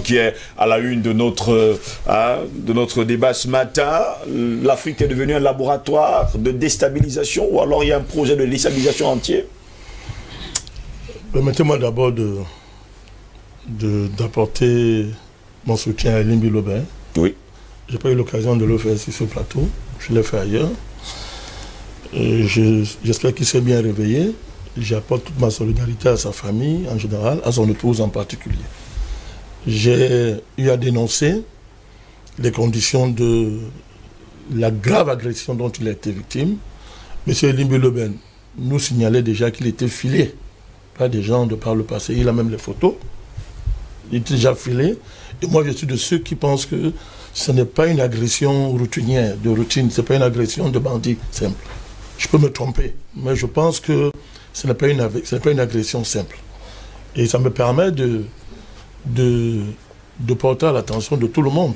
Qui est à la une de notre débat ce matin. L'Afrique est devenue un laboratoire de déstabilisation ou alors il y a un projet de déstabilisation entier? Permettez-moi d'abord d'apporter mon soutien à Elimbi Lobin. Oui. Je n'ai pas eu l'occasion de le faire ici sur le plateau. Je l'ai fait ailleurs. J'espère qu'il s'est bien réveillé. J'apporte toute ma solidarité à sa famille en général, à son épouse en particulier. J'ai eu à dénoncer les conditions de la grave agression dont il a été victime. M. Elimbi Lobin nous signalait déjà qu'il était filé par des gens de par le passé. Il a même les photos. Il était déjà filé. Et moi, je suis de ceux qui pensent que ce n'est pas une agression routinière, de routine. Ce n'est pas une agression de bandit simple. Je peux me tromper, mais je pense que ce n'est pas une agression simple. Et ça me permet de porter à l'attention de tout le monde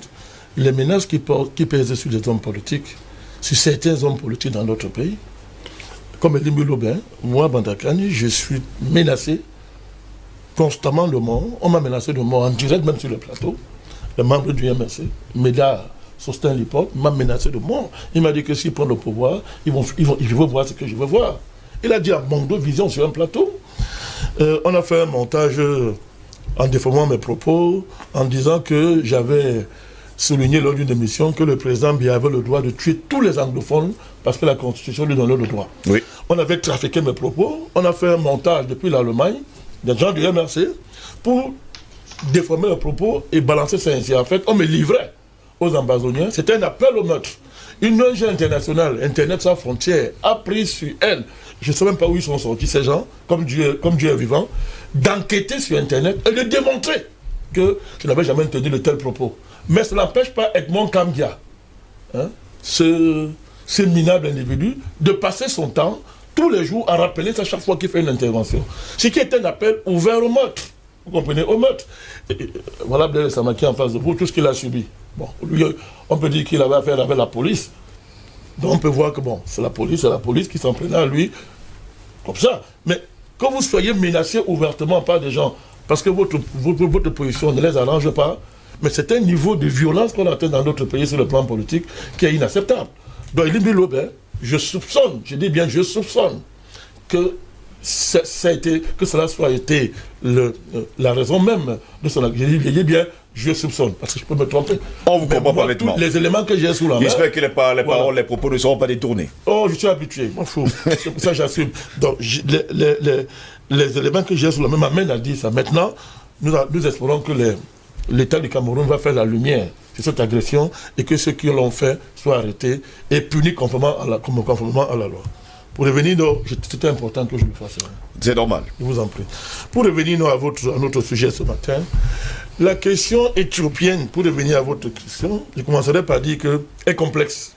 les menaces qui pèsent sur des hommes politiques, sur certains hommes politiques dans notre pays. Comme Elimbi Lobin, moi, Bandakani, je suis menacé constamment de mort. On m'a menacé de mort en direct, même sur le plateau. Le membre du MRC, Médard Sostin Lipote, m'a menacé de mort. Il m'a dit que s'il prend le pouvoir, je veux voir ce que je veux voir. Il a dit à Mondo Vision sur un plateau. On a fait un montage en déformant mes propos, en disant que j'avais souligné lors d'une émission que le président Biya avait le droit de tuer tous les anglophones parce que la Constitution lui donnait le droit. Oui. On avait trafiqué mes propos, on a fait un montage depuis l'Allemagne, des gens du MRC, pour déformer mes propos et balancer ça ainsi. En fait, on me livrait aux ambazoniens. C'était un appel au meurtre. Une ONG internationale, Internet sans frontières, a pris sur elle, je ne sais même pas où ils sont sortis ces gens, comme Dieu est vivant, d'enquêter sur Internet et de démontrer que je n'avais jamais tenu de tels propos. Mais cela n'empêche pas Edmond Kambia, hein, ce minable individu, de passer son temps tous les jours à rappeler à chaque fois qu'il fait une intervention. Ce qui est un appel ouvert au meurtre. Vous comprenez, au meurtre. Voilà Blaise Samaki en face de vous, tout ce qu'il a subi. Bon, lui, on peut dire qu'il avait affaire avec la police. Donc on peut voir que bon, c'est la police qui s'en prenait à lui comme ça. Mais quand vous soyez menacé ouvertement par des gens, parce que votre position ne les arrange pas, mais c'est un niveau de violence qu'on atteint dans notre pays sur le plan politique qui est inacceptable. Donc Elimbi Lobin, je soupçonne, je dis bien je soupçonne, que cela soit été la raison même de son acte. Je dis bien, je soupçonne, parce que je peux me tromper. On vous comprend parfaitement. Les éléments que j'ai sous la main... J'espère que les paroles, les propos ne seront pas détournés. Oh, je suis habitué, m'en fous. C'est pour ça que j'assume. Donc, les éléments que j'ai sous la main m'amènent à dire ça. Maintenant, nous espérons que l'État du Cameroun va faire la lumière sur cette agression et que ceux qui l'ont fait soient arrêtés et punis conformément à la loi. Pour revenir, c'était important que je le fasse. C'est normal. Je vous en prie. Pour revenir à notre sujet ce matin, la question éthiopienne, pour revenir à votre question, je commencerai par dire qu'elle est complexe.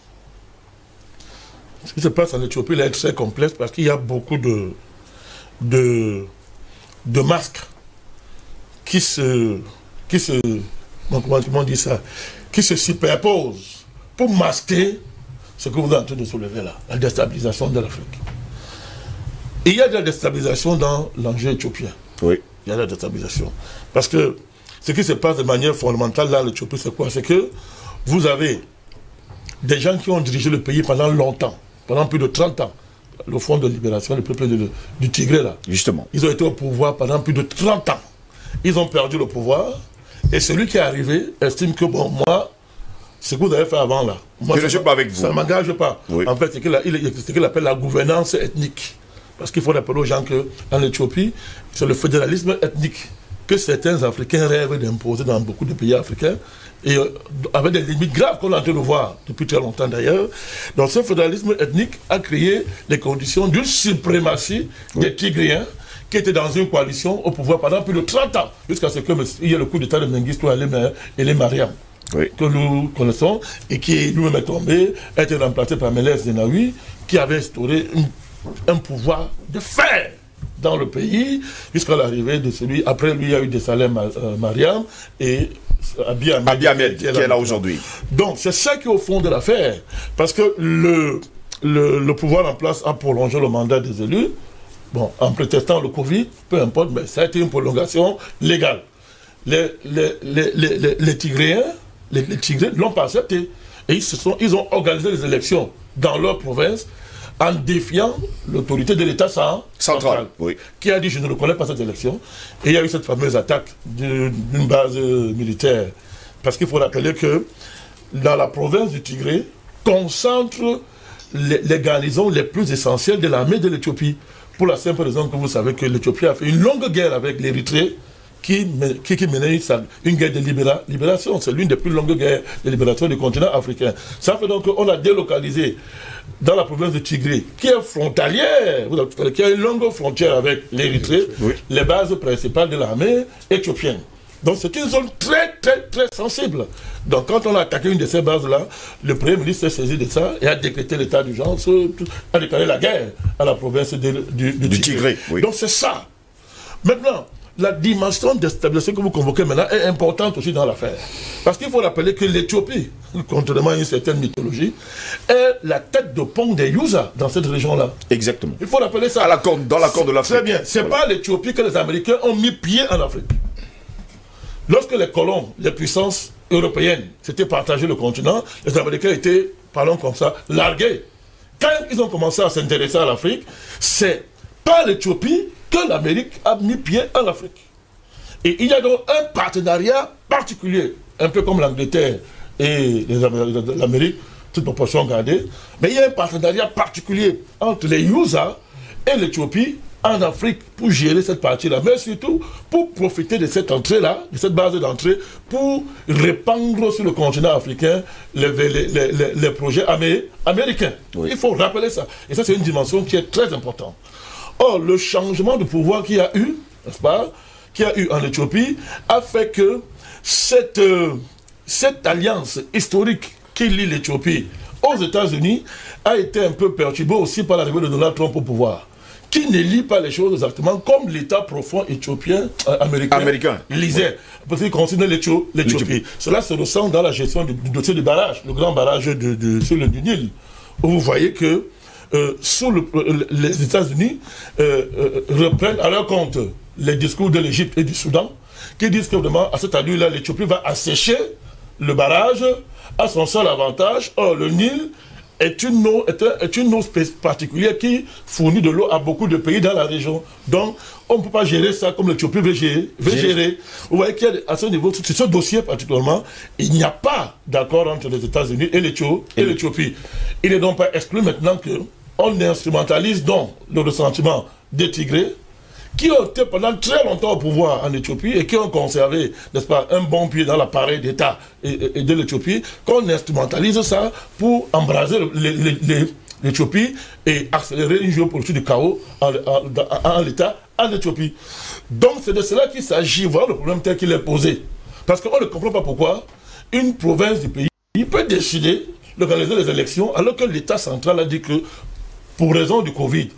Ce qui se passe en Éthiopie est très complexe parce qu'il y a beaucoup de masques qui se superposent pour masquer ce que vous êtes en train de soulever là, la déstabilisation de l'Afrique. Il y a de la déstabilisation dans l'enjeu éthiopien. Oui. Il y a de la déstabilisation. Parce que ce qui se passe de manière fondamentale là, l'Éthiopie, c'est quoi? C'est que vous avez des gens qui ont dirigé le pays pendant longtemps, pendant plus de 30 ans. Le Front de libération, le peuple du Tigré là. Justement. Ils ont été au pouvoir pendant plus de 30 ans. Ils ont perdu le pouvoir. Et celui qui est arrivé estime que, bon, moi, ce que vous avez fait avant là, moi, je ne suis pas avec vous. Ça ne m'engage pas. Oui. En fait, c'est ce qu'il appelle la gouvernance ethnique. Parce qu'il faut rappeler aux gens que dans l'Éthiopie, c'est le fédéralisme ethnique que certains Africains rêvent d'imposer dans beaucoup de pays africains, et avec des limites graves qu'on est en train de voir depuis très longtemps d'ailleurs. Donc ce fédéralisme ethnique a créé les conditions d'une suprématie des Tigréens qui étaient dans une coalition au pouvoir pendant plus de 30 ans, jusqu'à ce qu'il y ait le coup d'état de Mengistu et les Mariam. Oui. Que nous connaissons et qui nous-mêmes est tombé, a été remplacé par Meles Zenawi, qui avait instauré un pouvoir de fer dans le pays jusqu'à l'arrivée de celui. Après lui, il y a eu des Salem Mariam et Abiy Ahmed qui est là aujourd'hui. Donc c'est ça qui est au fond de l'affaire, parce que le pouvoir en place a prolongé le mandat des élus, bon, en prétextant le Covid, peu importe, mais ça a été une prolongation légale. les Tigréens, les Tigrés l'ont pas accepté. Et ils ont organisé les élections dans leur province en défiant l'autorité de l'État central, oui, qui a dit je ne reconnais pas cette élection. Et il y a eu cette fameuse attaque d'une base militaire. Parce qu'il faut rappeler que dans la province du Tigré, concentre les garnisons les plus essentielles de l'armée de l'Éthiopie. Pour la simple raison que vous savez que l'Éthiopie a fait une longue guerre avec l'Érythrée qui menait une guerre de libération. C'est l'une des plus longues guerres de libération du continent africain. Ça fait donc qu'on a délocalisé dans la province de Tigré, qui est frontalière, qui a une longue frontière avec l'Érythrée, oui, les bases principales de l'armée éthiopienne. Donc c'est une zone très, très, très sensible. Donc quand on a attaqué une de ces bases-là, le Premier ministre s'est saisi de ça et a décrété l'état d'urgence, a déclaré la guerre à la province du Tigré. Oui. Donc c'est ça. Maintenant, la dimension de stabilisation que vous convoquez maintenant est importante aussi dans l'affaire. Parce qu'il faut rappeler que l'Éthiopie, contrairement à une certaine mythologie, est la tête de pont des Yuza dans cette région-là. Exactement. Il faut rappeler ça. Dans l'accord de l'Afrique. Très bien. C'est pas l'Éthiopie que les Américains ont mis pied en Afrique. Lorsque les colons, les puissances européennes s'étaient partagées le continent, les Américains étaient, parlons comme ça, largués. Quand ils ont commencé à s'intéresser à l'Afrique, c'est pas l'Éthiopie que l'Amérique a mis pied en Afrique. Et il y a donc un partenariat particulier, un peu comme l'Angleterre et l'Amérique, toute proportion gardée, mais il y a un partenariat particulier entre les Yuza et l'Éthiopie en Afrique pour gérer cette partie-là, mais surtout pour profiter de cette entrée-là, de cette base d'entrée, pour répandre sur le continent africain les projets américains. Oui. Il faut rappeler ça. Et ça, c'est une dimension qui est très importante. Or, le changement de pouvoir qu'il y a eu, n'est-ce pas, qu'il y a eu en Éthiopie, a fait que cette alliance historique qui lie l'Éthiopie aux États-Unis a été un peu perturbée aussi par l'arrivée de Donald Trump au pouvoir, qui ne lit pas les choses exactement comme l'État profond éthiopien, américain lisait, parce qu'il concerne l'Éthiopie. Cela se ressent dans la gestion du dossier du barrage, le grand barrage sur le Nil, où vous voyez que les États-Unis reprennent à leur compte les discours de l'Égypte et du Soudan, qui disent que vraiment, à cette allure-là, l'Éthiopie va assécher le barrage à son seul avantage. Or, le Nil est une eau particulière qui fournit de l'eau à beaucoup de pays dans la région. Donc, on ne peut pas gérer ça comme l'Éthiopie veut gérer. Vous voyez qu'à ce niveau, sur ce dossier particulièrement, il n'y a pas d'accord entre les États-Unis et l'Éthiopie. Il n'est donc pas exclu maintenant qu'on instrumentalise donc le ressentiment des Tigrés, qui ont été pendant très longtemps au pouvoir en Éthiopie et qui ont conservé, n'est-ce pas, un bon pied dans l'appareil d'État et de l'Éthiopie, qu'on instrumentalise ça pour embraser l'Éthiopie et accélérer une géopolitique du chaos en l'État, en Éthiopie. Donc c'est de cela qu'il s'agit, voilà le problème tel qu'il est posé. Parce qu'on ne comprend pas pourquoi une province du pays peut décider d'organiser les élections alors que l'État central a dit que, pour raison du Covid,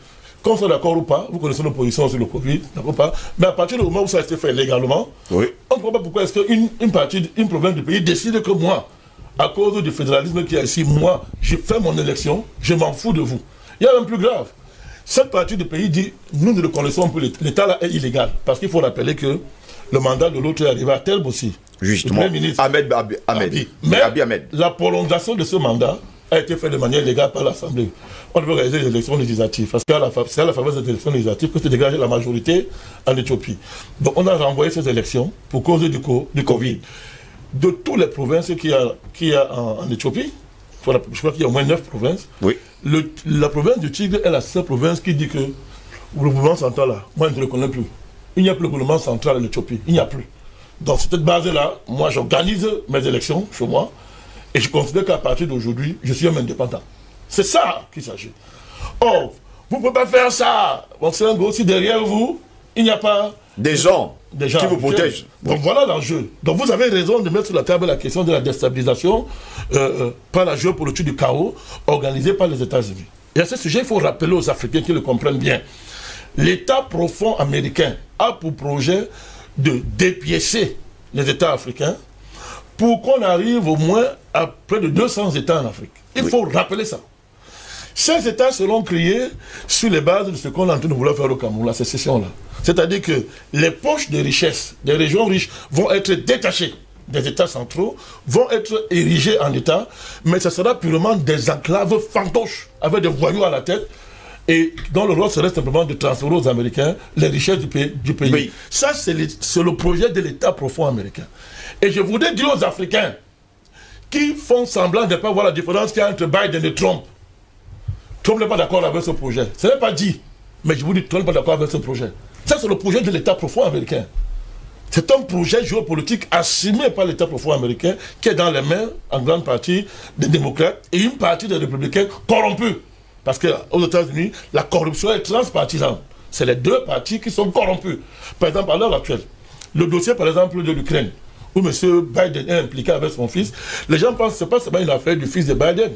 qu'on soit d'accord ou pas, vous connaissez nos positions sur le Covid, d'accord pas, mais à partir du moment où ça a été fait légalement, oui, on ne comprend pas pourquoi est-ce qu'une province du pays décide que moi, à cause du fédéralisme qu'il y a ici, moi, j'ai fait mon élection, je m'en fous de vous. Il y a même plus grave. Cette partie du pays dit, nous ne le connaissons plus, l'État là est illégal. Parce qu'il faut rappeler que le mandat de l'autre est arrivé à terme aussi. Justement, Ahmed. Mais la prolongation de ce mandat a été fait de manière légale par l'Assemblée. On devait réaliser les élections législatives, parce que c'est à la fameuse élection législative que se dégage la majorité en Éthiopie. Donc on a renvoyé ces élections pour cause du Covid. De toutes les provinces qu'il y a en Éthiopie, je crois qu'il y a au moins 9 provinces, oui, la province du Tigre est la seule province qui dit que le gouvernement central là, moi je ne le connais plus. Il n'y a plus le gouvernement central en Éthiopie, il n'y a plus. Donc cette base-là, moi j'organise mes élections chez moi, et je considère qu'à partir d'aujourd'hui, je suis un indépendant. C'est ça qu'il s'agit. Or, vous ne pouvez pas faire ça. Bon, c'est un gros, si derrière vous, il n'y a pas des gens qui vous protègent. Donc voilà l'enjeu. Donc vous avez raison de mettre sur la table la question de la déstabilisation par la géopolitique du chaos organisée par les États-Unis. Et à ce sujet, il faut rappeler aux Africains qui le comprennent bien. L'État profond américain a pour projet de dépiécer les États africains pour qu'on arrive au moins à près de 200 États en Afrique. Il faut rappeler ça. Ces États seront créés sur les bases de ce qu'on est en train de vouloir faire au Cameroun, la sécession-là. C'est-à-dire que les poches de richesse des régions riches vont être détachées des États centraux, vont être érigées en États, mais ce sera purement des enclaves fantoches, avec des voyous à la tête, et dont le rôle serait simplement de transférer aux Américains les richesses du pays. Oui. Ça, c'est le projet de l'État profond américain. Et je voudrais dire aux Africains qui font semblant de ne pas voir la différence qu'il y a entre Biden et Trump. Trump n'est pas d'accord avec ce projet. Ce n'est pas dit, mais je vous dis, Trump n'est pas d'accord avec ce projet. Ça, c'est le projet de l'État profond américain. C'est un projet géopolitique assumé par l'État profond américain qui est dans les mains, en grande partie, des démocrates et une partie des républicains corrompus. Parce qu'aux États-Unis, la corruption est transpartisane. C'est les deux partis qui sont corrompus. Par exemple, à l'heure actuelle, le dossier, par exemple, de l'Ukraine, où M. Biden est impliqué avec son fils, les gens pensent que ce n'est pas seulement une affaire du fils de Biden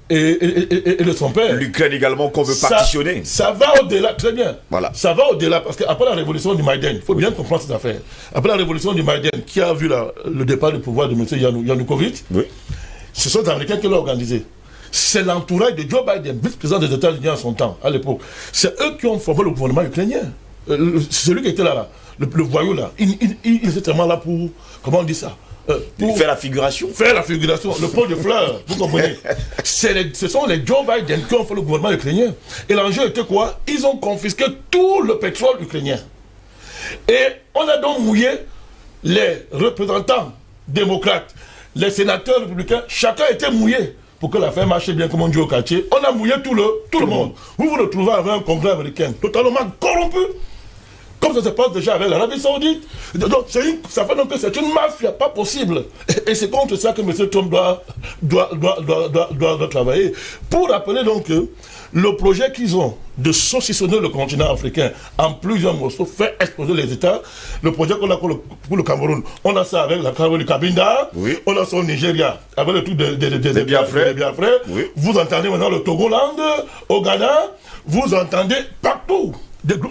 et de son père. L'Ukraine également qu'on veut partitionner. Ça va au-delà, très bien. Voilà. Ça va au-delà, parce qu'après la révolution du Maïdan, il faut bien comprendre cette affaire. Après la révolution du Maïdan, qui a vu le départ du pouvoir de M. Yanukovych, oui. Ce sont les Américains qui l'ont organisé. C'est l'entourage de Joe Biden, vice-président des États-Unis en son temps, à l'époque. C'est eux qui ont formé le gouvernement ukrainien. Celui qui était là, le voyou là, il était tellement là pour, comment on dit ça, pour faire la figuration. Faire la figuration, le pot de fleurs, vous comprenez. Ce sont les Joe Biden qui ont fait le gouvernement ukrainien. Et l'enjeu était quoi? Ils ont confisqué tout le pétrole ukrainien. Et on a donc mouillé les représentants démocrates, les sénateurs républicains, chacun était mouillé pour que l'affaire marche bien comme on dit au quartier. On a mouillé tout le monde. Vous vous retrouvez avec un congrès américain totalement corrompu. Comme ça se passe déjà avec l'Arabie Saoudite. Donc, ça fait donc que c'est une mafia, pas possible. Et c'est contre ça que M. Trump doit travailler. Pour rappeler donc que le projet qu'ils ont de saucissonner le continent africain en plusieurs morceaux, faire exploser les États, le projet qu'on a pour le Cameroun, on a ça avec la Cameroun du Cabinda, oui. On a ça au Nigeria, avec le truc des Biafrais. Oui. Vous entendez maintenant le Togoland, au Ghana, vous entendez partout.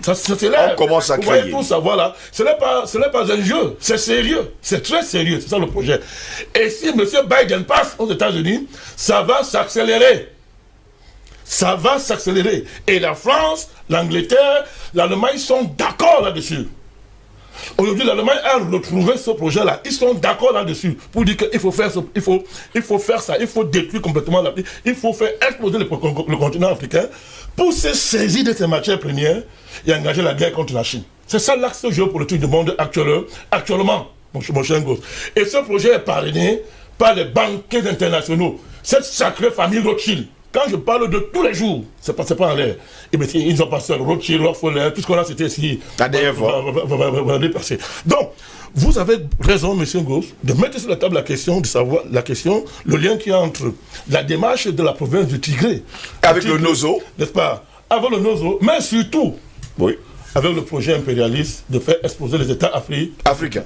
Ça s'élève. On commence à créer. Vous voyez tout ça, voilà. Ce n'est pas un jeu, c'est sérieux. C'est très sérieux, c'est ça le projet. Et si M. Biden passe aux États-Unis, ça va s'accélérer. Ça va s'accélérer. Et la France, l'Angleterre, l'Allemagne sont d'accord là-dessus. Aujourd'hui, l'Allemagne a retrouvé ce projet-là. Ils sont d'accord là-dessus pour dire qu'il faut faire ça, il faut faire ça, il faut détruire complètement l'Afrique, il faut faire exploser le continent africain pour se saisir de ces matières premières et engager la guerre contre la Chine. C'est ça l'axe géopolitique du monde actuellement, mon cher Gosse. Et ce projet est parrainé par les banquiers internationaux, cette sacrée famille Rothschild. Quand je parle de tous les jours, c'est pas en l'air. Ils ont passé Rothschild, Rockefeller, tout ce qu'on a cité ici. Va dépasser. Donc, vous avez raison, M. Gosse, de mettre sur la table la question, de savoir le lien qu'il y a entre la démarche de la province du Tigré. Avec le Nozo. N'est-ce pas? Avec le Nozo, mais surtout, oui, avec le projet impérialiste de faire exploser les États africains.